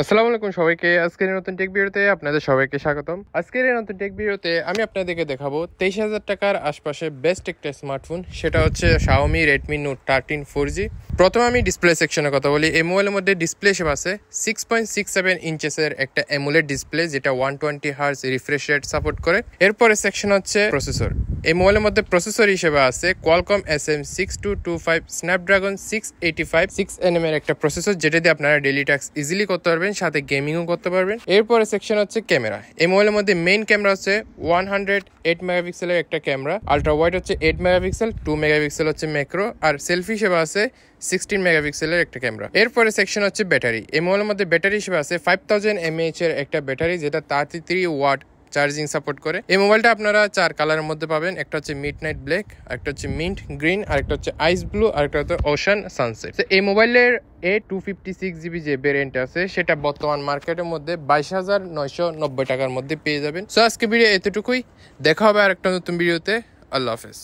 আসসালামু আলাইকুম সবাইকে। আজকের এই নতুন টেক ভিডিওতে আপনাদের সবাইকে স্বাগতম। আজকের এই নতুন টেক ভিডিওতে আমি আপনাদেরকে দেখাবো 23,000 টাকার আশপাশে বেস্ট একটা স্মার্টফোন, সেটা হচ্ছে Xiaomi Redmi Note 13 4G। প্রথমে আমি ডিসপ্লে সেকশনের কথা বলি। এই মোবাইলের মধ্যে ডিসপ্লে হিসেবে আছে 6.67 ইঞ্চেসের একটা অ্যামোলেড ডিসপ্লে, যেটা 120 হার্জ রিফ্রেশ রেট সাপোর্ট করে। এরপরে সেকশন হচ্ছে প্রসেসর। এই মোবাইলের মধ্যে প্রসেসর হিসেবে আছে Qualcomm SM6225 Snapdragon 685 6nm এর একটা প্রসেসর, যেটা দিয়ে আপনারা ডেইলি টাস্ক ইজিলি করতে পারবেন, সাথে গেমিংও করতে পারবেন। এরপরে সেকশন হচ্ছে ক্যামেরা। এই মোবাইলের মধ্যে মেইন ক্যামেরা হচ্ছে 108 মেগাপিক্সেলের একটা ক্যামেরা, আলট্রা ওয়াইড হচ্ছে 8 মেগাপিক্সেল, 2 মেগাপিক্সেল হচ্ছে ম্যাক্রো, আর সেলফি হিসেবে আছে 16 মেগাপিক্সেলের একটা ক্যামেরা। এরপরে সেকশন হচ্ছে ব্যাটারি। এই মোবাইলের মধ্যে ব্যাটারি হিসেবে আছে 5000 mAh এর একটা ব্যাটারি, যেটা 33 ওয়াট চার্জিং সাপোর্ট করে। এই মোবাইলটা আপনারা 4 কালারের মধ্যে পাবেন। একটা হচ্ছে মিড নাইট ব্ল্যাক, একটা হচ্ছে মিন্ট গ্রিন, আর একটা হচ্ছে আইস ব্লু, আর একটা হচ্ছে ওশান সানসেট। এই মোবাইলের A256GB যে ভেরিয়েন্ট আছে, সেটা বর্তমান মার্কেটের মধ্যে 22,990 টাকার মধ্যে পেয়ে যাবেন। সো আজকে ভিডিও এতটুকুই, দেখা হবে আর একটা নতুন ভিডিওতে। আল্লাহ হাফেজ।